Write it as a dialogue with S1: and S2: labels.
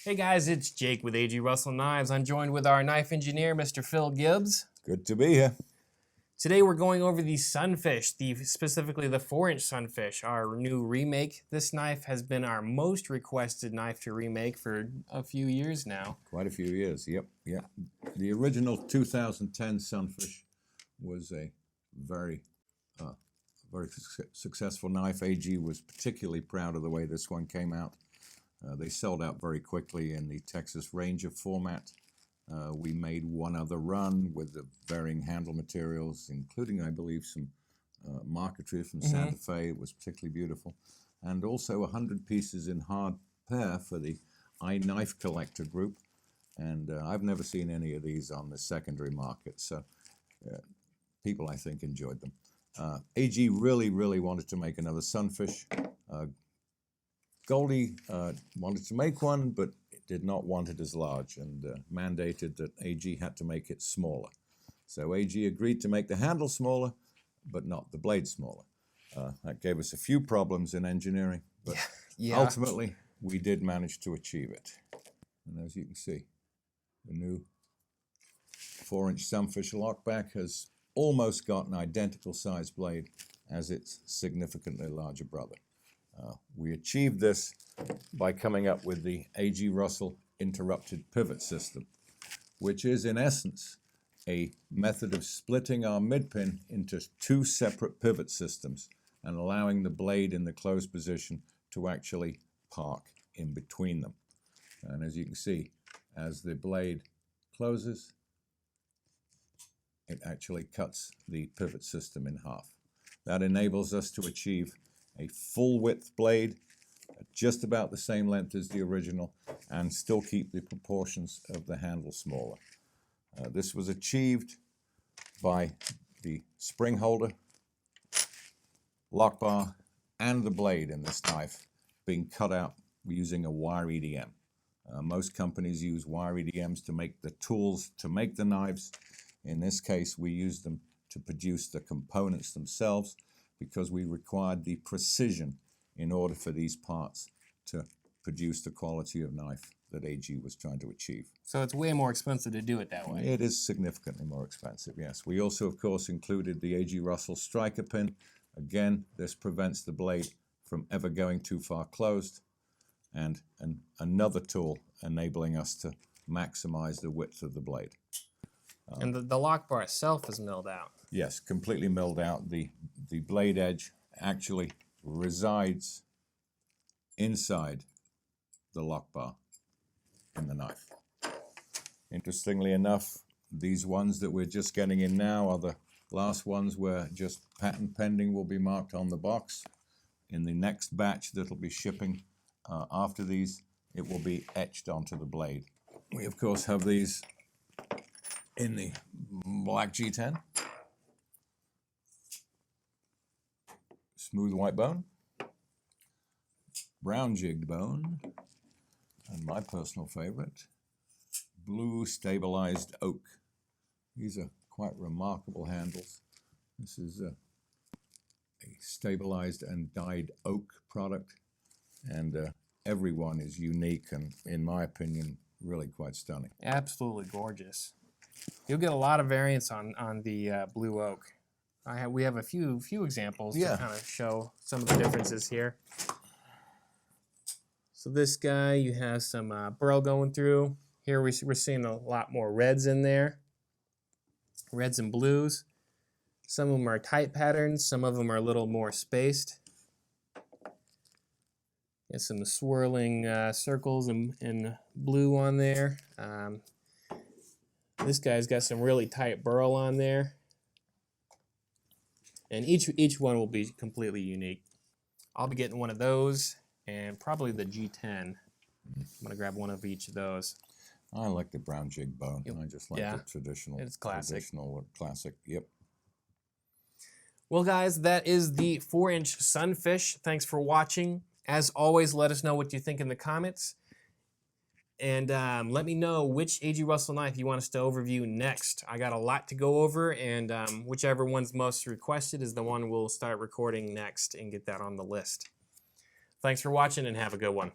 S1: Hey guys, it's Jake with A.G. Russell Knives. I'm joined with our knife engineer, Mr. Phil Gibbs.
S2: Good to be here.
S1: Today we're going over the Sunfish, specifically the 4-inch Sunfish, our new remake. This knife has been our most requested knife to remake for a few years now.
S2: Quite a few years, yep. The original 2010 Sunfish was a very successful knife. AG was particularly proud of the way this one came out. They sold out very quickly in the Texas Ranger format. We made one other run with the varying handle materials, including, I believe, some marquetry from Santa Fe. It was particularly beautiful. And also 100 pieces in hard pair for the iKnife collector group. And I've never seen any of these on the secondary market, so people, I think, enjoyed them. AG really wanted to make another Sunfish. Goldie wanted to make one, but did not want it as large and mandated that AG had to make it smaller. So AG agreed to make the handle smaller, but not the blade smaller. That gave us a few problems in engineering, but ultimately we did manage to achieve it. And as you can see, the new 4-inch Sunfish Lockback has almost got an identical size blade as its significantly larger brother. We achieved this by coming up with the A.G. Russell interrupted pivot system, which is in essence a method of splitting our midpin into 2 separate pivot systems and allowing the blade in the closed position to actually park in between them. And as you can see, as the blade closes, it actually cuts the pivot system in half. That enables us to achieve a full width blade, just about the same length as the original, and still keep the proportions of the handle smaller. This was achieved by the spring holder, lock bar, and the blade in this knife being cut out using a wire EDM. Most companies use wire EDMs to make the tools to make the knives. In this case, we use them to produce the components themselves, because we required the precision in order for these parts to produce the quality of knife that AG was trying to achieve.
S1: So it's way more expensive to do it that way.
S2: It is significantly more expensive, yes. We also, of course, included the AG Russell striker pin. Again, this prevents the blade from ever going too far closed, and another tool enabling us to maximize the width of the blade.
S1: And the lock bar itself is milled out.
S2: Yes, completely milled out. The blade edge actually resides inside the lock bar in the knife. Interestingly enough, these ones that we're just getting in now are the last ones where just patent pending will be marked on the box. In the next batch that'll be shipping after these, it will be etched onto the blade. We, of course, have these in the black G10. Smooth white bone, brown jigged bone, and my personal favorite, blue stabilized oak. These are quite remarkable handles. This is a stabilized and dyed oak product, and every one is unique and, in my opinion, really quite stunning.
S1: Absolutely gorgeous. You'll get a lot of variants on the blue oak. We have a few examples to kind of show some of the differences here. So this guy, you have some burl going through. Here we're seeing a lot more reds in there. Reds and blues. Some of them are tight patterns. Some of them are a little more spaced. Get some swirling circles and blue on there. This guy's got some really tight burl on there. And each one will be completely unique. I'll be getting one of those and probably the G10. I'm going to grab one of each of those.
S2: I like the brown jig bone. I just like the traditional.
S1: It's classic.
S2: Classic, yep.
S1: Well, guys, that is the 4-inch Sunfish. Thanks for watching. As always, let us know what you think in the comments. And let me know which A.G. Russell knife you want us to overview next. I got a lot to go over, and whichever one's most requested is the one we'll start recording next and get that on the list. Thanks for watching, and have a good one.